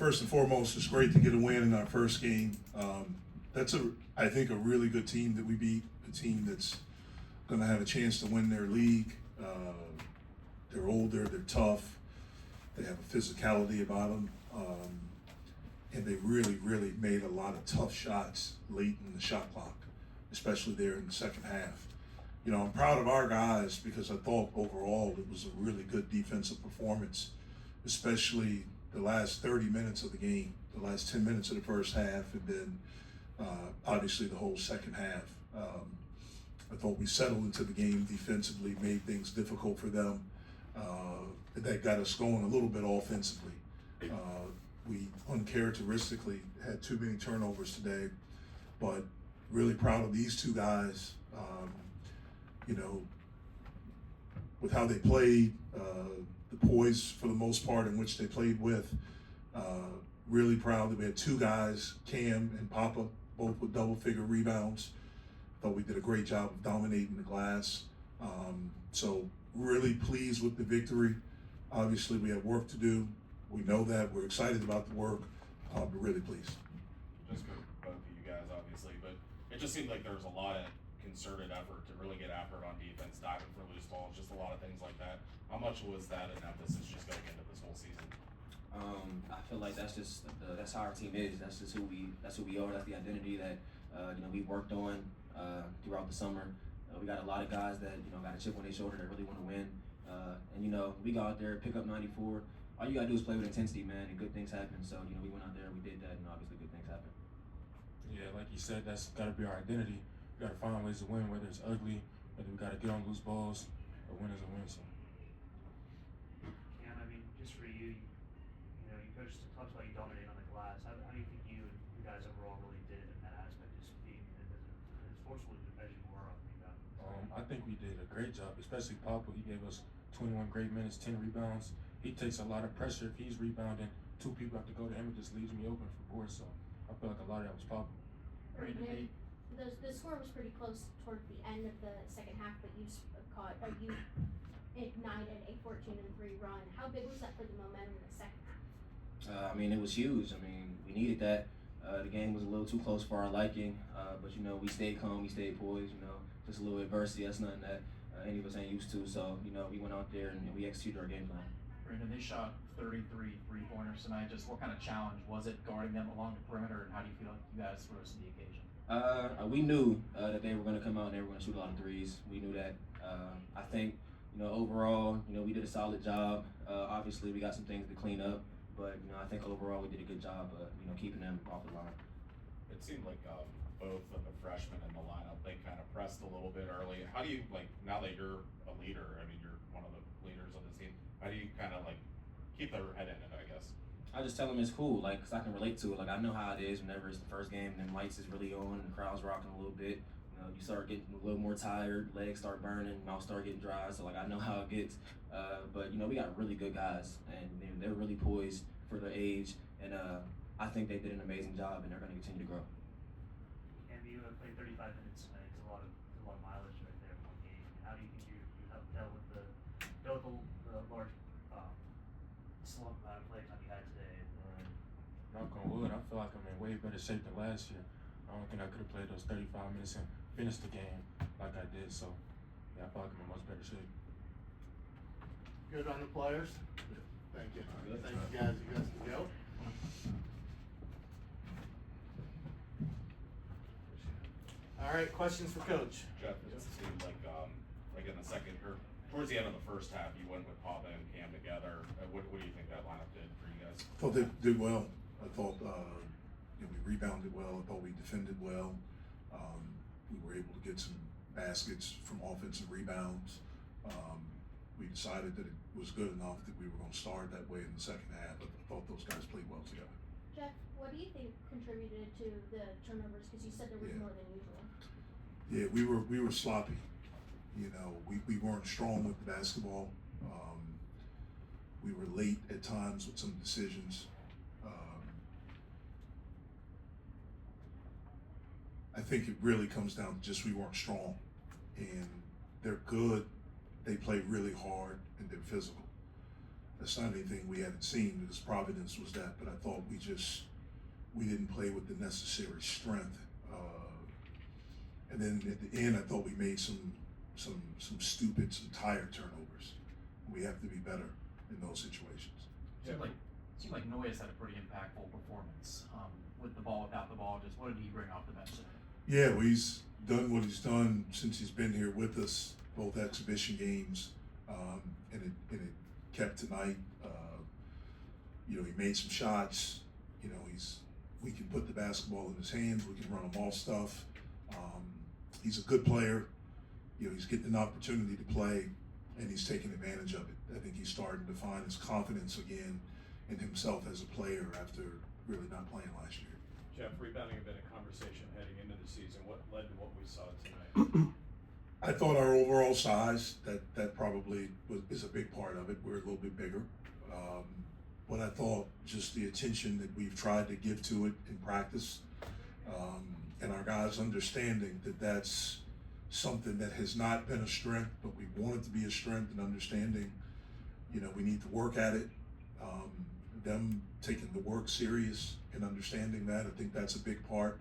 First and foremost, it's great to get a win in our first game. That's I think, a really good team that we beat. A team that's going to have a chance to win their league. They're older, they're tough, they have a physicality about them, and they really, really made a lot of tough shots late in the shot clock, especially there in the second half. You know, I'm proud of our guys because I thought overall it was a really good defensive performance, especially the last 30 minutes of the game, the last 10 minutes of the first half, and then obviously the whole second half. I thought we settled into the game defensively, made things difficult for them. That got us going a little bit offensively. We uncharacteristically had too many turnovers today, but really proud of these two guys. You know, with how they played, the poise for the most part in which they played with. Really proud that we had two guys, Cam and Papa, both with double-figure rebounds. Thought we did a great job of dominating the glass. So really pleased with the victory. Obviously, we have work to do. We know that. We're excited about the work, but really pleased. Just for both of you guys, obviously, but it just seemed like there was a lot of concerted effort to really get after it on defense, diving for loose balls, just a lot of things like that. How much was that an emphasis just going into this whole season? I feel like that's just that's how our team is. That's just who we are. That's the identity that we worked on throughout the summer. We got a lot of guys that got a chip on their shoulder that really want to win. And we go out there, pick up 94. All you gotta do is play with intensity, man, and good things happen. So we went out there, we did that, and obviously good things happen. Yeah, like you said, that's gotta be our identity. We gotta find ways to win, whether it's ugly, whether we gotta get on loose balls. A win is a win. So. And I mean, just for you, you coach talks about you dominating on the glass. How do you think you and you guys overall really did in that aspect, just being as forceful as you were on the rebound? I think we did a great job, especially Papa. He gave us 21 great minutes, 10 rebounds. He takes a lot of pressure if he's rebounding. Two people have to go to him. It just leaves me open for boards. So I feel like a lot of that was Papa. Brandin, the score was pretty close toward the end of the second half, but you ignited a 14-3 run. How big was that for the momentum in the second half? I mean, it was huge. I mean, we needed that. The game was a little too close for our liking, but we stayed calm, we stayed poised. Just a little adversity. That's nothing that any of us ain't used to. So we went out there and we executed our game plan. Brandin, they shot 33 three-pointers tonight. Just what kind of challenge was it guarding them along the perimeter, and how do you feel like you guys rose to the occasion? We knew that they were going to come out and they were going to shoot a lot of threes. We knew that. I think overall, we did a solid job. Obviously, we got some things to clean up, but I think overall we did a good job of keeping them off the line. It seemed like both of the freshmen in the lineup, they kind of pressed a little bit early. How do you, now that you're a leader, I mean, you're one of the leaders of the team, how do you kind of keep their head in it, I guess? I just tell them it's cool, cause I can relate to it. I know how it is whenever it's the first game and the lights is really on and the crowd's rocking a little bit. You start getting a little more tired, legs start burning, mouth start getting dry. So I know how it gets. But we got really good guys, and they're really poised for their age, and I think they did an amazing job, and they're going to continue to grow. And you played 35 minutes tonight. It's a lot of mileage right there in one game. How do you think you dealt with the large slump amount of play time you had today? Knock on wood, I feel like I'm in way better shape than last year. I don't think I could have played those 35 minutes and finished the game like I did. So, yeah, I feel like I'm in much better shape. Good on the players? Thank you. Good. Thank you guys. You guys can go. All right, questions for Coach? Jeff, it seemed like in the second, or towards the end of the first half, you went with Papa and Cam together. What do you think that lineup did for you guys? I thought they did well. I thought we rebounded well. I thought we defended well. We were able to get some baskets from offensive rebounds. We decided that it was good enough that we were going to start that way in the second half. But I thought those guys played well together. Jeff, what do you think contributed to the turnovers? Because you said there was more than usual. Yeah, we were sloppy. We weren't strong with the basketball. We were late at times with some decisions. I think it really comes down to just we weren't strong, and they're good. They play really hard and they're physical. That's not anything we hadn't seen because Providence was that, but I thought we didn't play with the necessary strength. And then at the end, I thought we made some tire turnovers. We have to be better in those situations. Seemed like Noyes had a pretty impactful performance with the ball, without the ball. Just what did he bring off the bench tonight? Yeah, well, he's done what he's done since he's been here with us, both exhibition games, and it kept tonight. You know, he made some shots. You know, we can put the basketball in his hands. We can run him off stuff. He's a good player. You know, he's getting an opportunity to play, and he's taking advantage of it. I think he's starting to find his confidence again in himself as a player after really not playing last year. Jeff, rebounding had been a conversation heading into the season. What led to what we saw tonight? I thought our overall size, that probably is a big part of it. We're a little bit bigger. But I thought just the attention that we've tried to give to it in practice, and our guys understanding that that's something that has not been a strength, but we want it to be a strength, and understanding, you know, we need to work at it. Them taking the work serious and understanding that, I think that's a big part.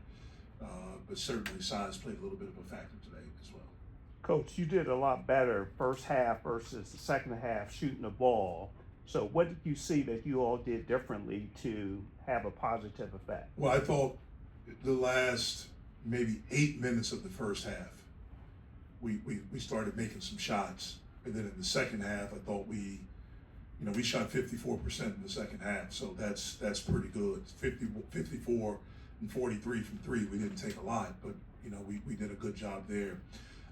But certainly size played a little bit of a factor today as well. Coach, you did a lot better first half versus the second half shooting the ball. So what did you see that you all did differently to have a positive effect? Well, I thought the last maybe 8 minutes of the first half, we started making some shots. And then in the second half, I thought we shot 54% in the second half. So that's pretty good. 54 and 43 from three. We didn't take a lot, but, you know, we did a good job there.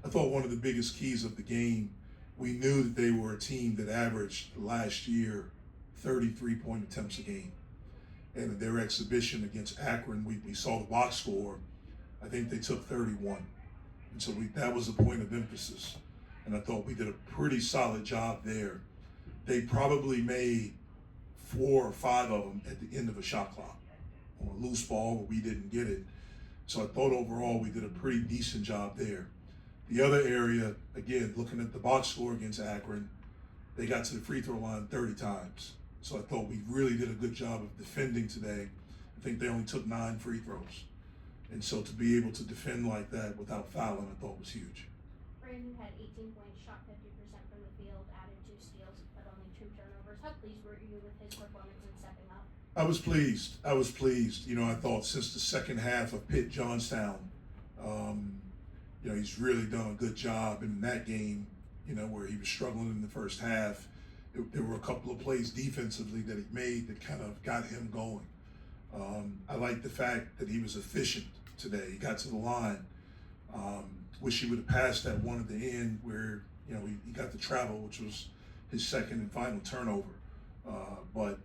I thought one of the biggest keys of the game, we knew that they were a team that averaged last year 33-point attempts a game. And in their exhibition against Akron, we saw the box score. I think they took 31. And so that was a point of emphasis. And I thought we did a pretty solid job there. They probably made 4 or 5 of them at the end of a shot clock on a loose ball where we didn't get it. So I thought overall we did a pretty decent job there. The other area, again, looking at the box score against Akron, they got to the free throw line 30 times. So I thought we really did a good job of defending today. I think they only took 9 free throws. And so to be able to defend like that without fouling, I thought was huge. Brandin had 18 points, shot 50% from the field, added 2 steals, but only 2 turnovers. How pleased were you with his performance in stepping up? I was pleased. You know, I thought since the second half of Pitt Youngstown, you know, he's really done a good job in that game, you know, where he was struggling in the first half. There were a couple of plays defensively that he made that kind of got him going. I like the fact that he was efficient today. He got to the line. Wish he would have passed that one at the end where, you know, he got the travel, which was his second and final turnover. But,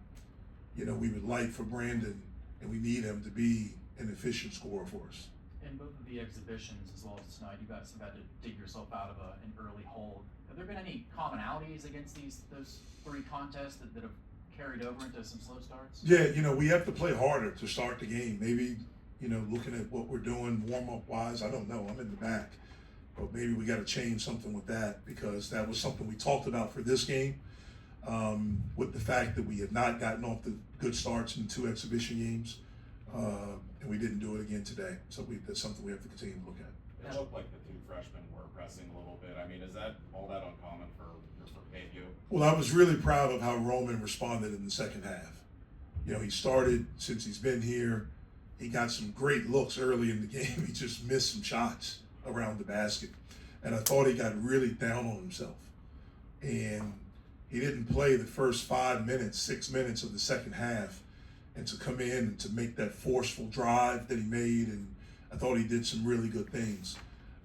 you know, we would like for Brandin, and we need him to be an efficient scorer for us. In both of the exhibitions as well as tonight, you guys have had to dig yourself out of an early hole. Have there been any commonalities against those 3 contests that have carried over into some slow starts? Yeah, you know, we have to play harder to start the game. Maybe, you know, looking at what we're doing warm-up wise, I don't know. I'm in the back. But maybe we got to change something with that, because that was something we talked about for this game, with the fact that we had not gotten off the good starts in 2 exhibition games, and we didn't do it again today. So that's something we have to continue to look at. It looked like the 2 freshmen were pressing a little bit. I mean, is that all that uncommon for KU? Well, I was really proud of how Roman responded in the second half. You know, he started, since he's been here, he got some great looks early in the game. He just missed some shots around the basket. And I thought he got really down on himself. And he didn't play the first 5 minutes, 6 minutes of the second half. And to come in and to make that forceful drive that he made, and I thought he did some really good things.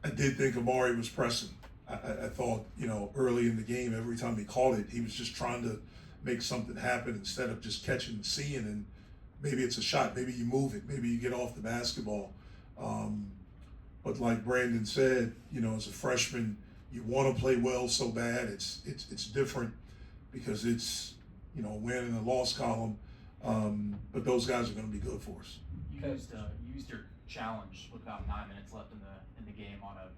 I did think Amari was pressing. I thought, you know, early in the game, every time he caught it, he was just trying to make something happen instead of just catching and seeing, and maybe it's a shot, maybe you move it, maybe you get off the basketball. But like Brandin said, you know, as a freshman, you want to play well so bad. It's different because it's, you know, a win and a loss column. But those guys are going to be good for us. You used your challenge with about 9 minutes left in the game on a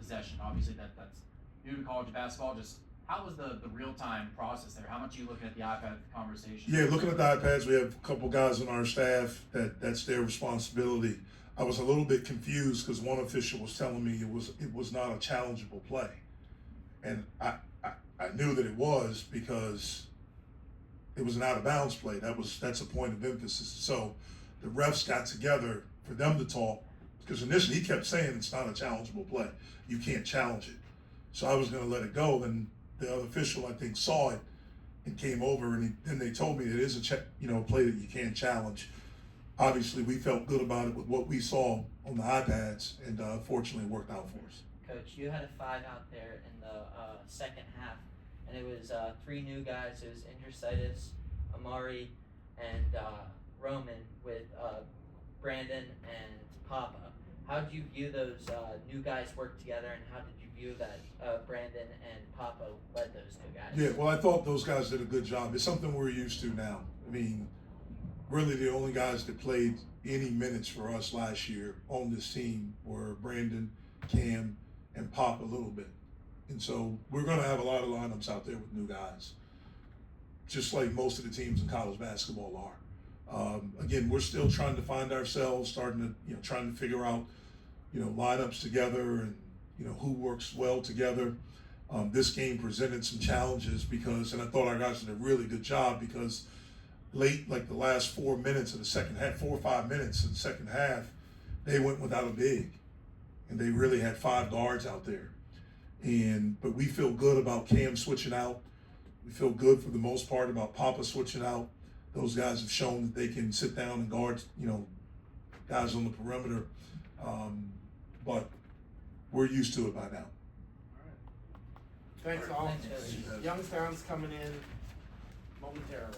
possession. Obviously, that's new to college basketball. Just How was the real-time process there? How much are you looking at the iPad conversation? Yeah, looking at the iPads, we have a couple guys on our staff that's their responsibility. I was a little bit confused because one official was telling me it was not a challengeable play, and I knew that it was because it was an out of bounds play. That's a point of emphasis. So the refs got together for them to talk because initially he kept saying it's not a challengeable play. You can't challenge it. So I was going to let it go. Then the other official, I think, saw it and came over, and then they told me it is a play that you can't challenge. Obviously, we felt good about it with what we saw on the iPads, and fortunately, it worked out for us. Coach, you had a 5 out there in the second half, and it was 3 new guys. It was Indricitis, Amari, and Roman with Brandin and Papa. How did you view those new guys work together, and how did you view that Brandin and Papa led those 2 guys? Yeah, well, I thought those guys did a good job. It's something we're used to now. I mean, really the only guys that played any minutes for us last year on this team were Brandin, Cam, and Pop a little bit. And so we're going to have a lot of lineups out there with new guys, just like most of the teams in college basketball are. Again, we're still trying to find ourselves, trying to figure out, lineups together and, who works well together. This game presented some challenges and I thought our guys did a really good job because late, like the last 4 minutes of the second half, 4 or 5 minutes of the second half, they went without a big, and they really had 5 guards out there. But we feel good about Cam switching out. We feel good for the most part about Papa switching out. Those guys have shown that they can sit down and guard, guys on the perimeter. But we're used to it by now. Thanks all. Thanks, Coach. Youngstown's coming in momentarily.